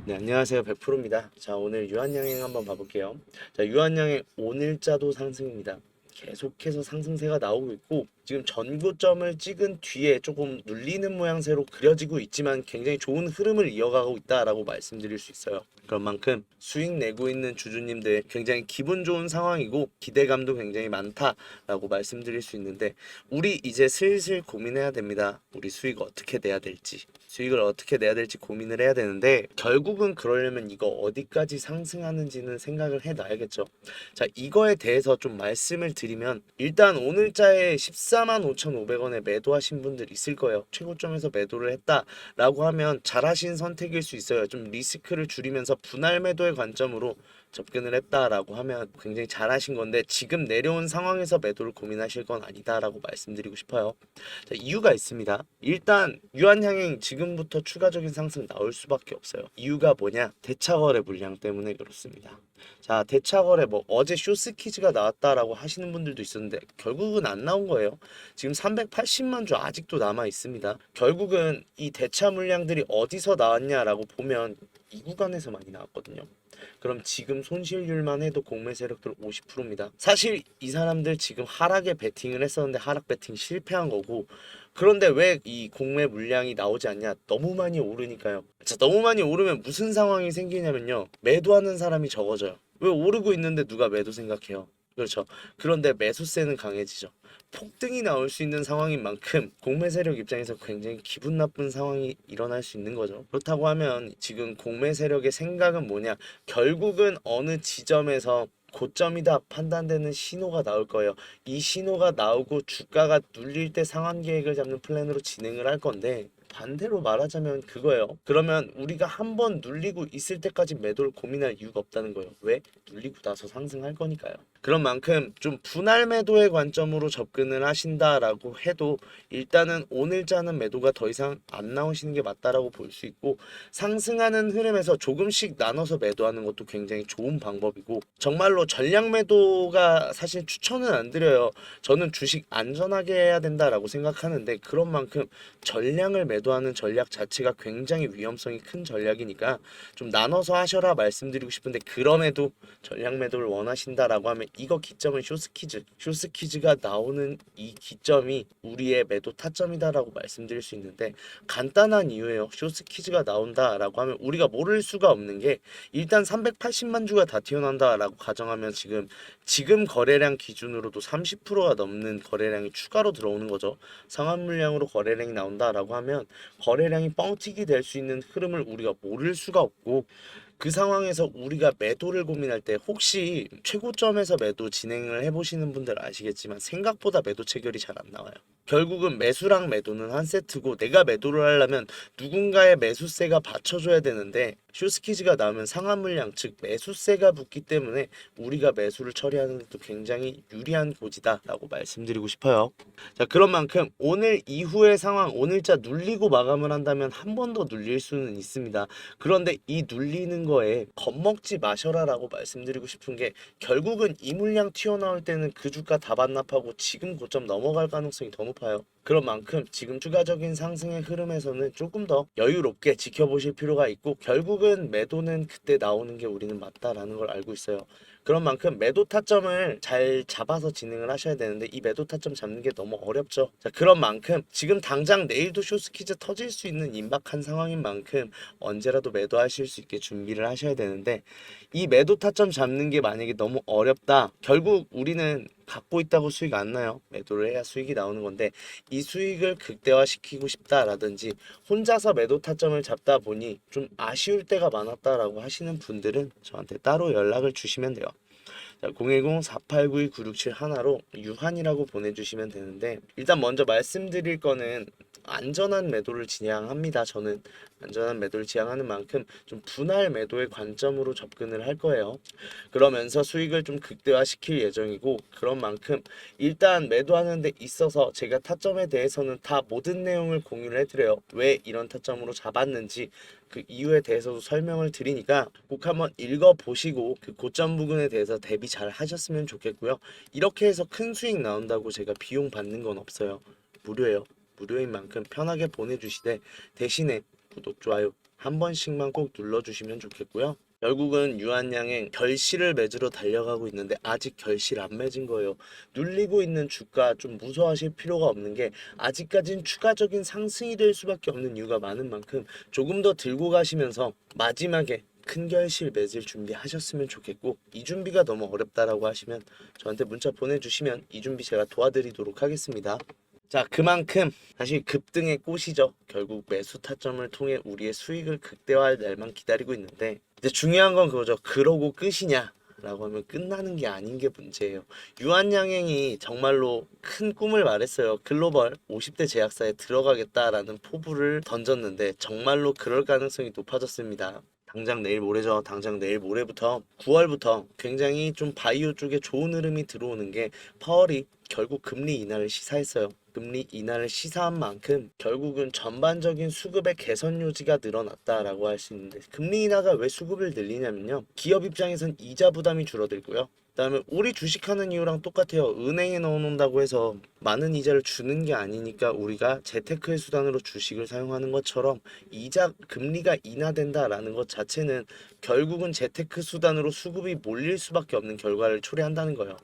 네, 안녕하세요. 100%입니다. 자, 오늘 유한양행 한번 봐볼게요. 자, 유한양행 오늘자도 상승입니다. 계속해서 상승세가 나오고 있고 지금 전고점을 찍은 뒤에 조금 눌리는 모양새로 그려지고 있지만 굉장히 좋은 흐름을 이어가고 있다라고 말씀드릴 수 있어요. 그런 만큼 수익 내고 있는 주주님들 굉장히 기분 좋은 상황이고 기대감도 굉장히 많다라고 말씀드릴 수 있는데 우리 이제 슬슬 고민해야 됩니다. 우리 수익 어떻게 내야 될지. 수익을 어떻게 내야 될지 고민을 해야 되는데 결국은 그러려면 이거 어디까지 상승하는지는 생각을 해놔야겠죠. 자, 이거에 대해서 좀 말씀을 드리면 일단 오늘자에 14만 5,500원에 매도하신 분들 있을 거예요. 최고점에서 매도를 했다라고 하면 잘하신 선택일 수 있어요. 좀 리스크를 줄이면서 분할 매도의 관점으로 접근을 했다라고 하면 굉장히 잘하신 건데 지금 내려온 상황에서 매도를 고민하실 건 아니다라고 말씀드리고 싶어요. 자, 이유가 있습니다. 일단 유한양행 지금부터 추가적인 상승 나올 수밖에 없어요. 이유가 뭐냐? 대차거래 물량 때문에 그렇습니다. 자, 대차거래 뭐 어제 쇼스키즈가 나왔다라고 하시는 분들도 있었는데 결국은 안 나온 거예요. 지금 380만 주 아직도 남아 있습니다. 결국은 이 대차 물량들이 어디서 나왔냐라고 보면 이 구간에서 많이 나왔거든요. 그럼 지금 손실률만 해도 공매 세력들 50%입니다. 사실 이 사람들 지금 하락에 베팅을 했었는데 하락 베팅 실패한 거고 그런데 왜 이 공매 물량이 나오지 않냐? 너무 많이 오르니까요. 자, 너무 많이 오르면 무슨 상황이 생기냐면요. 매도하는 사람이 적어져요. 왜 오르고 있는데 누가 매도 생각해요? 그렇죠. 그런데 매수세는 강해지죠. 폭등이 나올 수 있는 상황인 만큼 공매 세력 입장에서 굉장히 기분 나쁜 상황이 일어날 수 있는 거죠. 그렇다고 하면 지금 공매 세력의 생각은 뭐냐? 결국은 어느 지점에서 고점이다 판단되는 신호가 나올 거예요. 이 신호가 나오고 주가가 눌릴 때 상환 계획을 잡는 플랜으로 진행을 할 건데 반대로 말하자면 그거예요. 그러면 우리가 한번 눌리고 있을 때까지 매도를 고민할 이유가 없다는 거예요. 왜? 눌리고 나서 상승할 거니까요. 그런 만큼 좀 분할 매도의 관점으로 접근을 하신다라고 해도 일단은 오늘자는 매도가 더 이상 안 나오시는 게 맞다라고 볼 수 있고 상승하는 흐름에서 조금씩 나눠서 매도하는 것도 굉장히 좋은 방법이고 정말로 전량 매도가 사실 추천은 안 드려요. 저는 주식 안전하게 해야 된다라고 생각하는데 그런 만큼 전량을 매도하는 전략 자체가 굉장히 위험성이 큰 전략이니까 좀 나눠서 하셔라 말씀드리고 싶은데 그럼에도 전량 매도를 원하신다라고 하면 이거 기점은 쇼스키즈가 나오는 이 기점이 우리의 매도 타점이다라고 말씀드릴 수 있는데 간단한 이유예요. 쇼스키즈가 나온다라고 하면 우리가 모를 수가 없는 게 일단 380만 주가 다 튀어나온다라고 가정하면 지금 거래량 기준으로도 30%가 넘는 거래량이 추가로 들어오는 거죠. 상한 물량으로 거래량이 나온다라고 하면 거래량이 뻥튀기 될 수 있는 흐름을 우리가 모를 수가 없고 그 상황에서 우리가 매도를 고민할 때 혹시 최고점에서 매도 진행을 해보시는 분들 아시겠지만 생각보다 매도 체결이 잘 안 나와요. 결국은 매수랑 매도는 한 세트고 내가 매도를 하려면 누군가의 매수세가 받쳐줘야 되는데 쇼스키즈가 나오면 상한 물량 즉 매수세가 붙기 때문에 우리가 매수를 처리하는 것도 굉장히 유리한 고지다라고 말씀드리고 싶어요. 자, 그런 만큼 오늘 이후의 상황 오늘자 눌리고 마감을 한다면 한 번 더 눌릴 수는 있습니다. 그런데 이 눌리는 거에 겁먹지 마셔라라고 말씀드리고 싶은 게 결국은 이 물량 튀어나올 때는 그 주가 다 반납하고 지금 고점 넘어갈 가능성이 더 높아요. 그런 만큼 지금 추가적인 상승의 흐름에서는 조금 더 여유롭게 지켜보실 필요가 있고 결국은 매도는 그때 나오는 게 우리는 맞다라는 걸 알고 있어요. 그런 만큼 매도 타점을 잘 잡아서 진행을 하셔야 되는데 이 매도 타점 잡는 게 너무 어렵죠. 자, 그런 만큼 지금 당장 내일도 쇼스키즈 터질 수 있는 임박한 상황인 만큼 언제라도 매도하실 수 있게 준비를 하셔야 되는데 이 매도 타점 잡는 게 만약에 너무 어렵다. 결국 우리는 갖고 있다고 수익 안 나요. 매도를 해야 수익이 나오는 건데 이 수익을 극대화시키고 싶다라든지 혼자서 매도 타점을 잡다 보니 좀 아쉬울 때가 많았다라고 하시는 분들은 저한테 따로 연락을 주시면 돼요. 010-4892-967 하나로 유한이라고 보내주시면 되는데 일단 먼저 말씀드릴 거는 안전한 매도를 지향합니다. 저는 안전한 매도를 지향하는 만큼 좀 분할 매도의 관점으로 접근을 할 거예요. 그러면서 수익을 좀 극대화시킬 예정이고 그런 만큼 일단 매도하는 데 있어서 제가 타점에 대해서는 다 모든 내용을 공유를 해드려요. 왜 이런 타점으로 잡았는지 그 이유에 대해서도 설명을 드리니까 꼭 한번 읽어보시고 그 고점 부분에 대해서 대비 잘 하셨으면 좋겠고요. 이렇게 해서 큰 수익 나온다고 제가 비용 받는 건 없어요. 무료예요. 무료인 만큼 편하게 보내주시되 대신에 구독, 좋아요 한 번씩만 꼭 눌러주시면 좋겠고요. 결국은 유한양행 결실을 맺으러 달려가고 있는데 아직 결실 안 맺은 거예요. 눌리고 있는 주가 좀 무서워하실 필요가 없는 게 아직까진 추가적인 상승이 될 수밖에 없는 이유가 많은 만큼 조금 더 들고 가시면서 마지막에 큰 결실 맺을 준비하셨으면 좋겠고, 이 준비가 너무 어렵다라고 하시면 저한테 문자 보내주시면 이 준비 제가 도와드리도록 하겠습니다. 자, 그만큼 사실 급등의 꽃이죠. 결국 매수 타점을 통해 우리의 수익을 극대화할 날만 기다리고 있는데, 이제 중요한 건 그거죠. 그러고 끝이냐? 라고 하면 끝나는 게 아닌 게 문제예요. 유한양행이 정말로 큰 꿈을 말했어요. 글로벌 50대 제약사에 들어가겠다라는 포부를 던졌는데 정말로 그럴 가능성이 높아졌습니다. 당장 내일 모레죠. 당장 내일 모레부터 9월부터 굉장히 좀 바이오 쪽에 좋은 흐름이 들어오는 게 파월이 결국 금리 인하를 시사했어요. 금리 인하를 시사한 만큼 결국은 전반적인 수급의 개선 요지가 늘어났다라고 할 수 있는데, 금리 인하가 왜 수급을 늘리냐면요, 기업 입장에선 이자 부담이 줄어들고요, 그다음에 우리 주식하는 이유랑 똑같아요. 은행에 넣어놓는다고 해서 많은 이자를 주는 게 아니니까 우리가 재테크의 수단으로 주식을 사용하는 것처럼 이자 금리가 인하된다라는 것 자체는 결국은 재테크 수단으로 수급이 몰릴 수밖에 없는 결과를 초래한다는 거예요.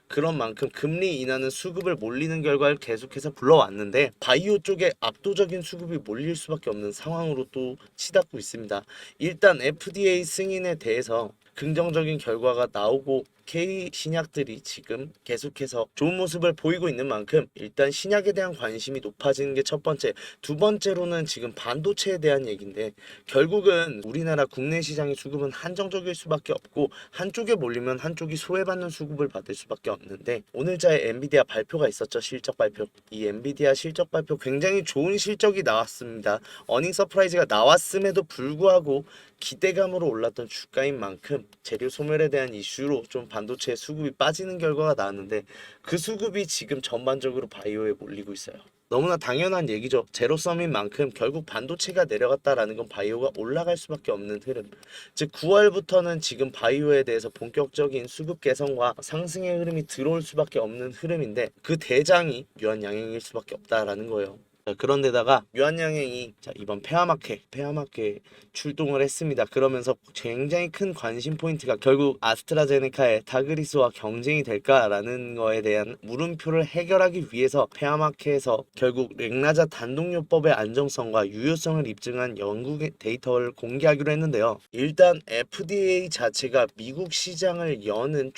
그런 만큼 금리 인하는 수급을 몰리는 결과를 계속해서 불러왔는데, 바이오 쪽에 압도적인 수급이 몰릴 수밖에 없는 상황으로 또 치닫고 있습니다. 일단 FDA 승인에 대해서 긍정적인 결과가 나오고 K 신약들이 지금 계속해서 좋은 모습을 보이고 있는 만큼 일단 신약에 대한 관심이 높아지는 게 첫 번째. 두 번째로는 지금 반도체에 대한 얘기인데, 결국은 우리나라 국내 시장의 수급은 한정적일 수밖에 없고 한쪽에 몰리면 한쪽이 소외받는 수급을 받을 수밖에 없는데, 오늘자에 엔비디아 발표가 있었죠. 실적 발표. 이 엔비디아 실적 발표 굉장히 좋은 실적이 나왔습니다. 어닝 서프라이즈가 나왔음에도 불구하고 기대감으로 올랐던 주가인 만큼 재료 소멸에 대한 이슈로 좀 반도체 수급이 빠지는 결과가 나왔는데, 그 수급이 지금 전반적으로 바이오에 몰리고 있어요. 너무나 당연한 얘기죠. 제로섬인 만큼 결국 반도체가 내려갔다라는 건 바이오가 올라갈 수밖에 없는 흐름. 즉 9월부터는 지금 바이오에 대해서 본격적인 수급 개선과 상승의 흐름이 들어올 수밖에 없는 흐름인데, 그 대장이 유한양행일 수밖에 없다라는 거예요. 자, 그런데다가 유한양행이 이번 폐하마케 출동을 했습니다. 그러면서 굉장히 큰 관심 포인트가 결국 아스트라제네카의 타그리스와 경쟁이 될까라는 거에 대한 물음표를 해결하기 위해서 폐하마케에서 결국 렉나자 단독요법의 안정성과 유효성을 입증한 연구 데이터를 공개하기로 했는데요. 일단 FDA 자체가 미국 시장을 여는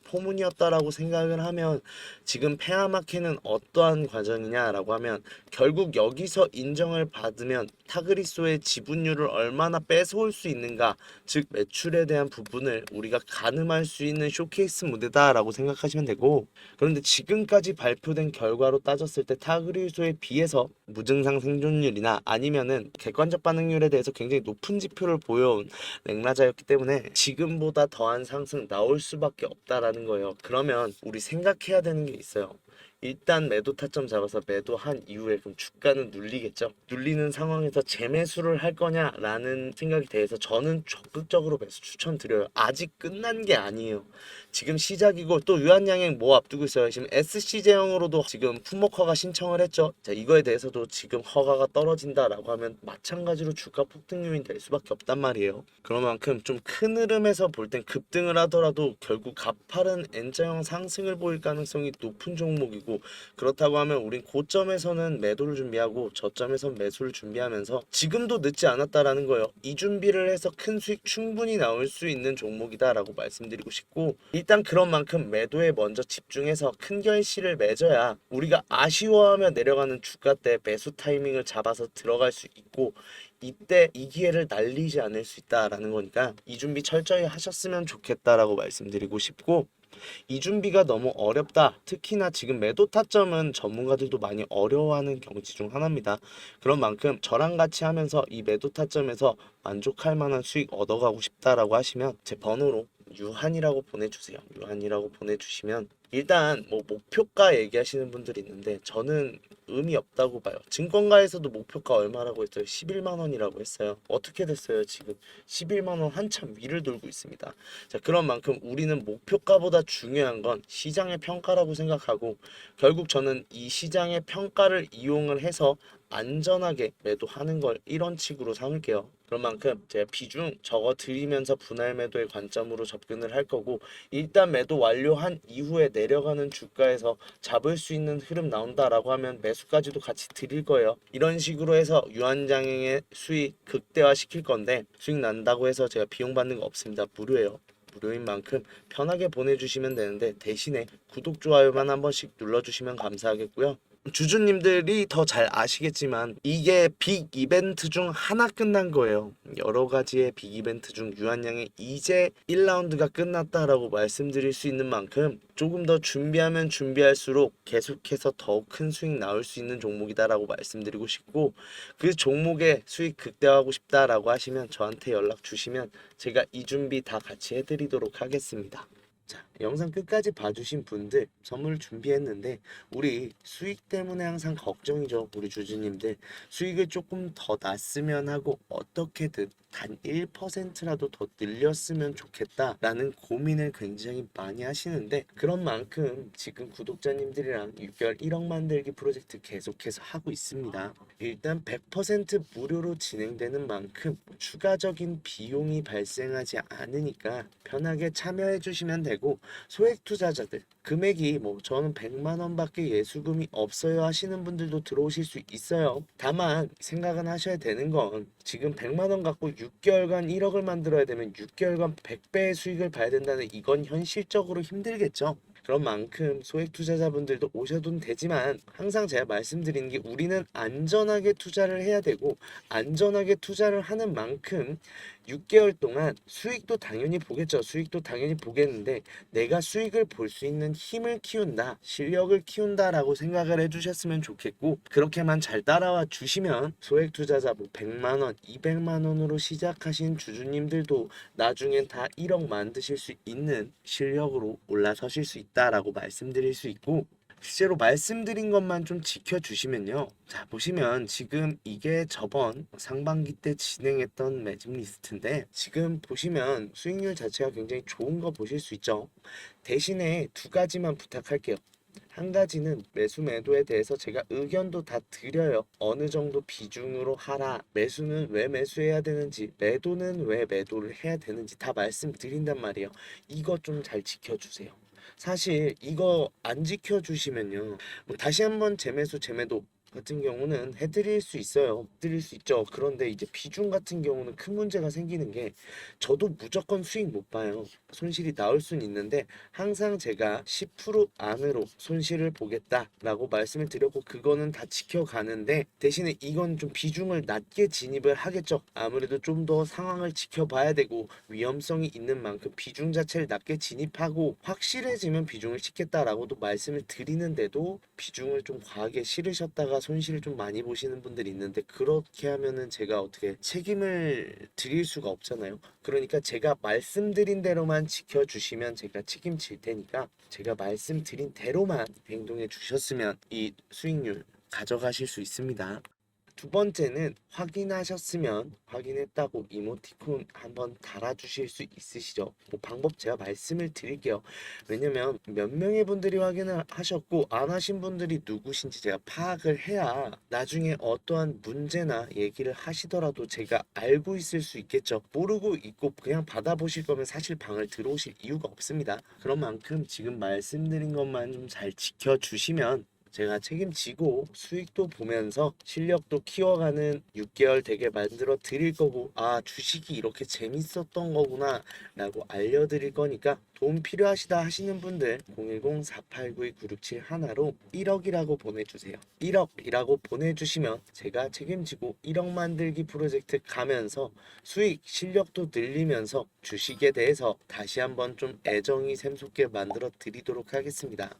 포문이었다라고 생각을 하면, 지금 폐하마케는 어떠한 과정이냐라고 하면 결국 여기서 인정을 받으면 타그리소의 지분율을 얼마나 뺏어올 수 있는가, 즉 매출에 대한 부분을 우리가 가늠할 수 있는 쇼케이스 무대다라고 생각하시면 되고, 그런데 지금까지 발표된 결과로 따졌을 때 타그리소에 비해서 무증상 생존율이나 아니면은 객관적 반응률에 대해서 굉장히 높은 지표를 보여온 렉나자였기 때문에 지금보다 더한 상승 나올 수밖에 없다라는 거예요. 그러면 우리 생각해야 되는 게 있어요. 일단 매도 타점 잡아서 매도한 이후에 그럼 주가는 눌리겠죠. 눌리는 상황에서 재매수를 할 거냐라는 생각에 대해서 저는 적극적으로 매수 추천드려요. 아직 끝난 게 아니에요. 지금 시작이고, 또 유한양행 뭐 앞두고 있어요. 지금 SC 제형으로도 지금 품목 허가 신청을 했죠. 자, 이거에 대해서도 지금 허가가 떨어진다라고 하면 마찬가지로 주가 폭등 요인 될 수밖에 없단 말이에요. 그런 만큼 좀 큰 흐름에서 볼 땐 급등을 하더라도 결국 가파른 N자형 상승을 보일 가능성이 높은 종목이고, 그렇다고 하면 우린 고점에서는 매도를 준비하고 저점에선 매수를 준비하면서 지금도 늦지 않았다라는 거예요. 이 준비를 해서 큰 수익 충분히 나올 수 있는 종목이다라고 말씀드리고 싶고, 일단 그런 만큼 매도에 먼저 집중해서 큰 결실을 맺어야 우리가 아쉬워하며 내려가는 주가 때 매수 타이밍을 잡아서 들어갈 수 있고, 이때 이 기회를 날리지 않을 수 있다라는 거니까 이 준비 철저히 하셨으면 좋겠다라고 말씀드리고 싶고, 이 준비가 너무 어렵다, 특히나 지금 매도 타점은 전문가들도 많이 어려워하는 경지 중 하나입니다. 그런 만큼 저랑 같이 하면서 이 매도 타점에서 만족할 만한 수익 얻어가고 싶다라고 하시면 제 번호로 유한이라고 보내주세요. 유한이라고 보내주시면 일단 뭐 목표가 얘기하시는 분들이 있는데, 저는 의미 없다고 봐요. 증권가에서도 목표가 얼마라고 했어요? 11만 원이라고 했어요. 어떻게 됐어요? 지금 11만 원 한참 위를 돌고 있습니다. 자, 그런 만큼 우리는 목표가보다 중요한 건 시장의 평가라고 생각하고, 결국 저는 이 시장의 평가를 이용을 해서 안전하게 매도하는 걸 이런 식으로 삼을게요. 그런 만큼 제가 비중 적어 드리면서 분할 매도의 관점으로 접근을 할 거고, 일단 매도 완료한 이후에 내려가는 주가에서 잡을 수 있는 흐름 나온다라고 하면 매수까지도 같이 드릴 거예요. 이런 식으로 해서 유한장행의 수익 극대화 시킬 건데, 수익 난다고 해서 제가 비용 받는 거 없습니다. 무료예요. 무료인 만큼 편하게 보내주시면 되는데, 대신에 구독, 좋아요만 한 번씩 눌러주시면 감사하겠고요. 주주님들이 더 잘 아시겠지만 이게 빅 이벤트 중 하나 끝난 거예요. 여러 가지의 빅 이벤트 중 유한양의 이제 1라운드가 끝났다라고 말씀드릴 수 있는 만큼, 조금 더 준비하면 준비할수록 계속해서 더 큰 수익 나올 수 있는 종목이다라고 말씀드리고 싶고, 그 종목에 수익 극대화하고 싶다라고 하시면 저한테 연락 주시면 제가 이 준비 다 같이 해드리도록 하겠습니다. 자, 영상 끝까지 봐주신 분들 선물 준비했는데, 우리 수익 때문에 항상 걱정이죠. 우리 주주님들 수익을 조금 더 났으면 하고, 어떻게든 단 1%라도 더 늘렸으면 좋겠다라는 고민을 굉장히 많이 하시는데, 그런 만큼 지금 구독자님들이랑 6개월 1억 만들기 프로젝트 계속해서 하고 있습니다. 일단 100% 무료로 진행되는 만큼 추가적인 비용이 발생하지 않으니까 편하게 참여해 주시면 되고, 소액 투자자들 금액이 뭐 저는 100만 원밖에 예수금이 없어요 하시는 분들도 들어오실 수 있어요. 다만 생각은 하셔야 되는 건, 지금 100만 원 갖고 6개월간 1억을 만들어야 되면 6개월간 100배의 수익을 봐야 된다는, 이건 현실적으로 힘들겠죠. 그런 만큼 소액 투자자분들도 오셔도 되지만, 항상 제가 말씀드리는 게, 우리는 안전하게 투자를 해야 되고, 안전하게 투자를 하는 만큼 6개월 동안 수익도 당연히 보겠죠. 수익도 당연히 보겠는데, 내가 수익을 볼 수 있는 힘을 키운다, 실력을 키운다라고 생각을 해주셨으면 좋겠고, 그렇게만 잘 따라와 주시면 소액 투자자 뭐 100만 원, 200만 원으로 시작하신 주주님들도 나중엔 다 1억 만드실 수 있는 실력으로 올라서실 수 있다라고 말씀드릴 수 있고, 실제로 말씀드린 것만 좀 지켜주시면요. 자, 보시면 지금 이게 저번 상반기 때 진행했던 매집 리스트인데, 지금 보시면 수익률 자체가 굉장히 좋은 거 보실 수 있죠. 대신에 두 가지만 부탁할게요. 한 가지는 매수 매도에 대해서 제가 의견도 다 드려요. 어느 정도 비중으로 하라, 매수는 왜 매수해야 되는지, 매도는 왜 매도를 해야 되는지 다 말씀드린단 말이에요. 이거 좀 잘 지켜주세요. 사실 이거 안 지켜주시면요, 뭐 다시 한번 재매수 재매도 같은 경우는 해드릴 수 있어요. 해드릴 수 있죠. 그런데 이제 비중 같은 경우는 큰 문제가 생기는 게, 저도 무조건 수익 못 봐요. 손실이 나올 수는 있는데, 항상 제가 10% 안으로 손실을 보겠다라고 말씀을 드렸고, 그거는 다 지켜가는데, 대신에 이건 좀 비중을 낮게 진입을 하겠죠. 아무래도 좀 더 상황을 지켜봐야 되고, 위험성이 있는 만큼 비중 자체를 낮게 진입하고, 확실해지면 비중을 싣겠다라고도 말씀을 드리는데도 비중을 좀 과하게 실으셨다가 손실을 좀 많이 보시는 분들이 있는데, 그렇게 하면은 제가 어떻게 책임을 드릴 수가 없잖아요. 그러니까 제가 말씀드린 대로만 지켜주시면 제가 책임질 테니까, 제가 말씀드린 대로만 행동해 주셨으면 이 수익률 가져가실 수 있습니다. 두 번째는, 확인하셨으면 확인했다고 이모티콘 한번 달아주실 수 있으시죠? 뭐 방법 제가 말씀을 드릴게요. 왜냐면 몇 명의 분들이 확인을 하셨고 안 하신 분들이 누구신지 제가 파악을 해야 나중에 어떠한 문제나 얘기를 하시더라도 제가 알고 있을 수 있겠죠. 모르고 있고 그냥 받아보실 거면 사실 방을 들어오실 이유가 없습니다. 그런 만큼 지금 말씀드린 것만 좀 잘 지켜주시면 제가 책임지고 수익도 보면서 실력도 키워가는 6개월 되게 만들어 드릴 거고, 아, 주식이 이렇게 재밌었던 거구나 라고 알려드릴 거니까, 도움 필요하시다 하시는 분들 010-4892-9671로 1억이라고 보내주세요. 1억이라고 보내주시면 제가 책임지고 1억 만들기 프로젝트 가면서 수익 실력도 늘리면서 주식에 대해서 다시 한번 좀 애정이 샘솟게 만들어 드리도록 하겠습니다.